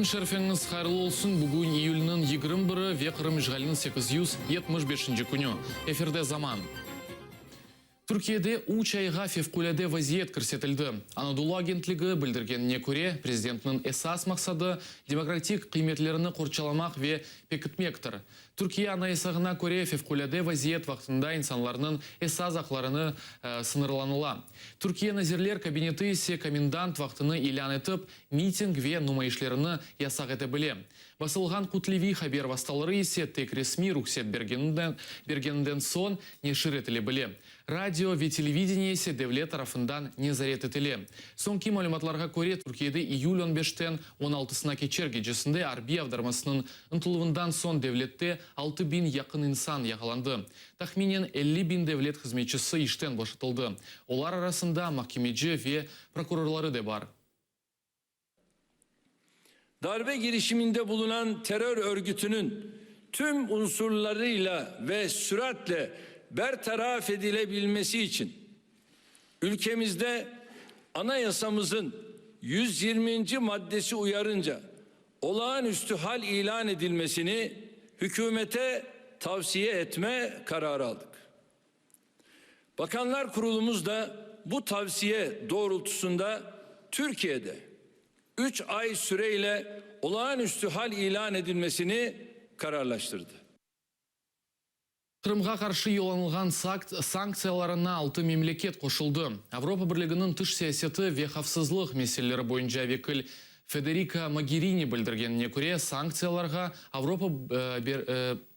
Күн шәрфеңіз қайырлы олсын. Бүгін июлінің 21-і ве Қырым işğalinin 875-ші күні. Эфирде заман. Түркияде үч айға февкуләде вазиет көрсетілді. Анадолу агентлігі білдіргеніне көре, президентінің esas мақсады демократик қиметлеріні қорчаламақ ве пекітмектір. Түркия анайсағына көре февкуләде вазиет вақтында инсанларының esas ақларыны сынырланыла. Түркия назерлер кабинеті есе комендант вақтыны илан етіп, митинг ве нумайышлеріні ясақ еті біле. Басылған құтлеви хабер васталары есе тек ресми рұқсет бергенінден сон не шыретілі біле. Радио ве телевидение есе девлет тарафындан не зарет етіле. Соңки малюматларға көре Түркияде июль 15-тен 16-сына кечер кечесінде Арби авдармасының ұнтылығындан сон девлетте 6000 яқын инсан яғаланды. Тахминен 50.000 девлет қызметшісі иштен бошытылды. Олар арасында mahkemeci ve prokurorları da var. Darbe girişiminde bulunan terör örgütünün tüm unsurlarıyla ve süratle bertaraf edilebilmesi için ülkemizde anayasamızın 120. maddesi uyarınca olağanüstü hal ilan edilmesini hükümete tavsiye etme kararı aldık. Bakanlar Kurulumuz da bu tavsiye doğrultusunda Türkiye'de 3 ay süreyle olağanüstü hal ilan edilmesini kararlaştırdı. Қырымға қаршы еланылған санкцияларына 6 мемлекет қошылды. Авропа бірлігінің тыш саясеті ве қавсызлық меселері бойынша векіл Федерика Могерини білдіргеніне көре санкцияларға Авропа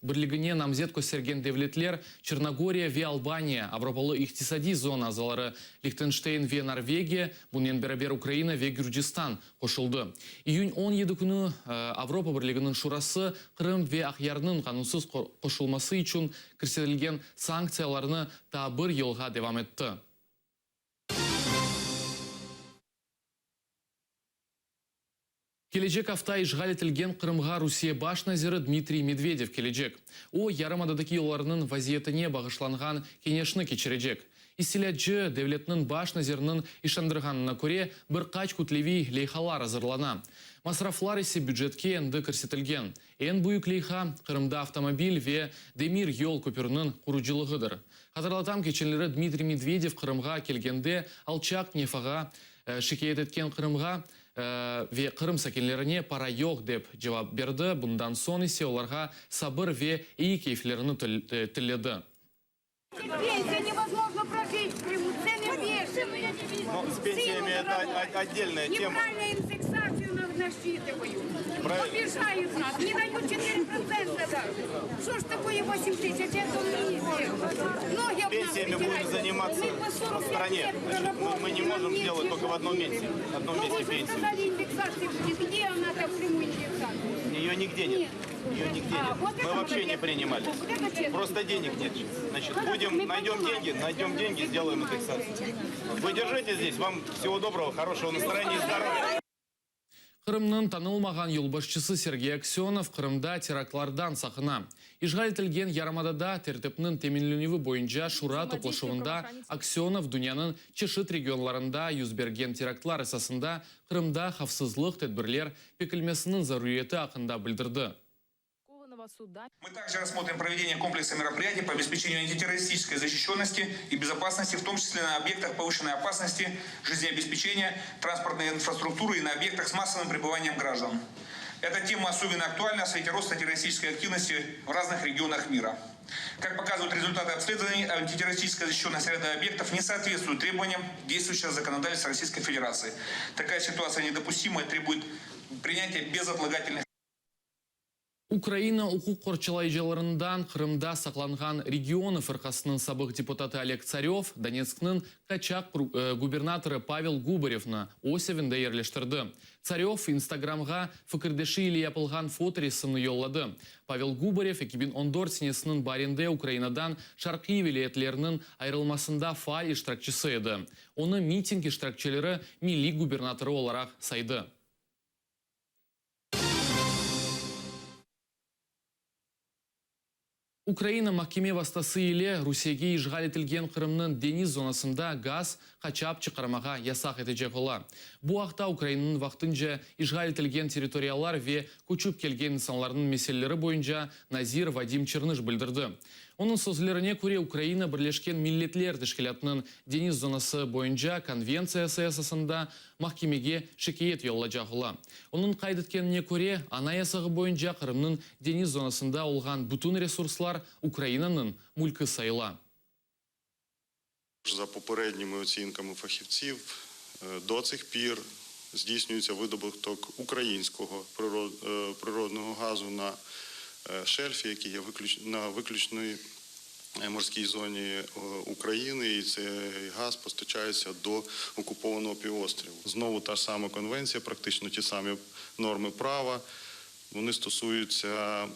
бірлігіне намзет көстерген девлетлер Черногория ве Албания, Авропалы иқтисади зона азалары Лихтенштейн ве Норвегия, бұнен бәрі Украина ве Гюрджистан қошылды. Июнь 17 күні Авропа бірлігінің шурасы Қырым ве Ақярның қанунсыз қошылмасы үшін кірселген санкцияларыны та бір елға девам етті. Кележек авта işğal етілген Қырымға Русия баш назиры Дмитрий Медведев кележек. О ярымададaki оларының вазиетіне бағышланған кенешіні кечережек. Исіләджі девлетінің баш назирының ишандырғанына көре бір қач күтлеви лейхалар азырлана. Масрафлар есе бюджетке әнді көрсетілген. Ән бұйық лейха Қырымда автомобиль ве Демир ел көпірінің құружилығыдыр. Қатарлатам кеченлері Дмитрий Медведев Қырымға келгенде алчақ нефаға шекет еткен Қырымға ве Қырым сәкенлеріне пара жоқ деп жауап берді. Бұндан сон есе оларға сабыр ве ей кейфлеріні тіледі. Пенсия невозможно прожить в Крыму, цены бешеные. Но с пенсиями это отдельная тема. Неправильно индексацию насчитывают. Правильно. Обижают нас, не дают 4% даже. Что ж такое 8 тысяч, это не пенсиями будем заниматься в стране. Значит, мы не можем сделать только в одном месте пенсию. Сказали, индексация будет. Где она там в Крыму индексация? Ее нигде нет. Ее нигде нет. Вот Мы вообще не принимали. Просто денег нет. Значит, найдем деньги, сделаем индексацию. Вы держите здесь. Вам всего доброго, хорошего настроения и здоровья. Қырымның танылмаған елбашчысы Сергей Аксенов Қырымда терактлардан сақына. Işğal етілген Ярамадада тәртіпнің теменленуі бойынша шура топлашуында Аксенов дүнияның чешет регионларында юзберген терактлар esasында Қырымда қавсызлық тәдбірлер пекілмесінің заруреті ақында білдірді. Мы также рассмотрим проведение комплекса мероприятий по обеспечению антитеррористической защищенности и безопасности, в том числе на объектах повышенной опасности, жизнеобеспечения, транспортной инфраструктуры и на объектах с массовым пребыванием граждан. Эта тема особенно актуальна в свете роста террористической активности в разных регионах мира. Как показывают результаты обследований, антитеррористическая защищенность ряда объектов не соответствует требованиям действующего законодательства Российской Федерации. Такая ситуация недопустима и требует принятия безотлагательных. Украина ұқық қорчалайжаларындан Қырымда сақланған регионы фырқасының сабық депутаты Олег Царев, Донецкнің қачақ губернаторы Павел Губаревны осевінде ерлештірді. Царев Инстаграмға фікірдеші или япылған фоторесіні йоллады. Павел Губарев 2014 сенесінің баренде Украинадан шарқи велетлерінің айрылмасында фаал иштиракчысы еді. Оны митинг иштиракчылары милли губернаторы оларақ сайды. Украина махкеме вастасы иле Русияге ишғал етілген Қырымның дениз зонасында газ қачап чықармаға ясақ етежек ола. Бұ ақта Украинаның вақтынша ишғал етілген территориялар ве көчіп келген нысанларының меселелері бойынша Назир Вадим Черныш білдірді. Оның сөзлеріне көре Украина Бірлешкен Миллетлер тәшкілатының дениз зонасы бойынша конвенциясы асасында махкемеге шекейет йоллажақ ола. Оның қайдыткеніне көре ана ясағы бойынша Қырымның дениз зонасында олған бүтін ресурслар Українаның мүлкі сайла. За попередніми оцінками фахівців, до цих пір здійснюється видобуток українського природного газу на шельфі, який є на виключній морській зоні України, і цей газ постачається до окупованого півостріву. Знову та ж сама конвенція, практично ті самі норми права, вони стосуються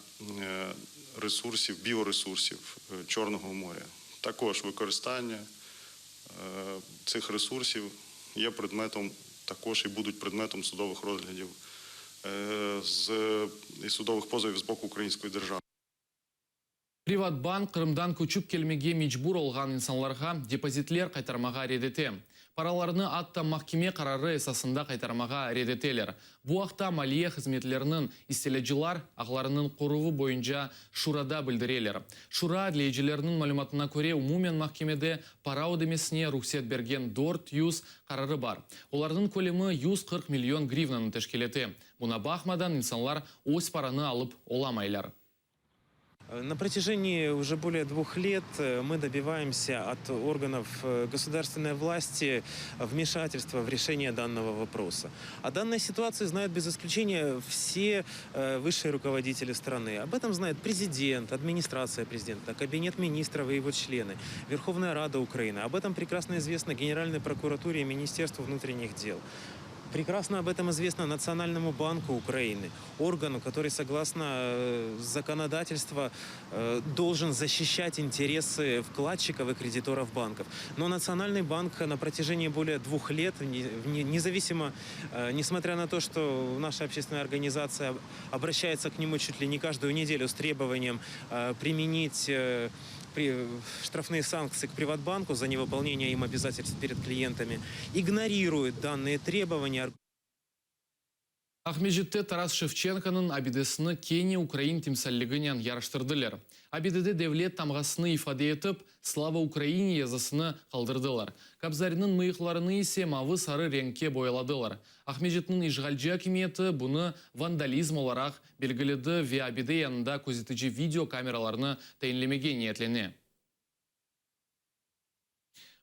ресурсів, біоресурсів Чорного моря. Також використання цих ресурсів є предметом, також і будуть предметом судових розглядів і судових позовів з боку української держави. Приватбанк Қырымдан көчіп келмеге мечбур олған инсанларға депозитлер қайтармаға редете. Параларны атта махкеме қарары esasында қайтармаға редетелер. Бұ ақта малия қызметлерінің истеледжілар ағларының қорывы бойынша Шурада білдірелер. Шура адлейджілерінің малюматына көре умумен махкемеде пара өдемесіне рұқсет берген 400 қарары бар. Олардың көлемі 140 миллион гривнаны тәшкелеті. Бұна бақмадан инсанлар өз параны алып оламайлар. На протяжении уже более 2 лет мы добиваемся от органов государственной власти вмешательства в решение данного вопроса. О данной ситуации знают без исключения все высшие руководители страны. Об этом знает президент, администрация президента, кабинет министров и его члены, Верховная Рада Украины. Об этом прекрасно известно Генеральной прокуратуре и Министерству внутренних дел. Прекрасно об этом известно Национальному банку Украины, органу, который, согласно законодательству, должен защищать интересы вкладчиков и кредиторов банков. Но Национальный банк на протяжении более 2 лет, независимо, несмотря на то, что наша общественная организация обращается к нему чуть ли не каждую неделю с требованием применить штрафные санкции к Приватбанку за невыполнение им обязательств перед клиентами, игнорирует данные требования. Ахмежетте Тарас Шевченконың абидесіні Кения Украин темсәллігінен ярыштырдылар. Абидеде девлет тамғасыны ифаде етіп, слава Украине язысыны қалдырдылар. Кабзарының мыйықларыны есе мавы сары реңке бойладылар. Ахмежеттің ишғалжы акиметі бұны вандализм оларақ белгіледі ве абиде янында көзетіжі видео камераларыны тәйінлемеге ниетлене.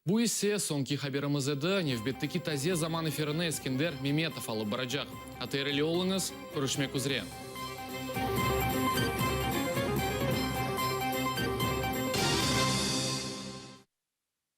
Бұ есе сонки хаберіміз еді, невбеттікі тазе заман эфиріні Ескендер Меметов алып баражақ. Атайрелі олыңыз, көрішмек үзре.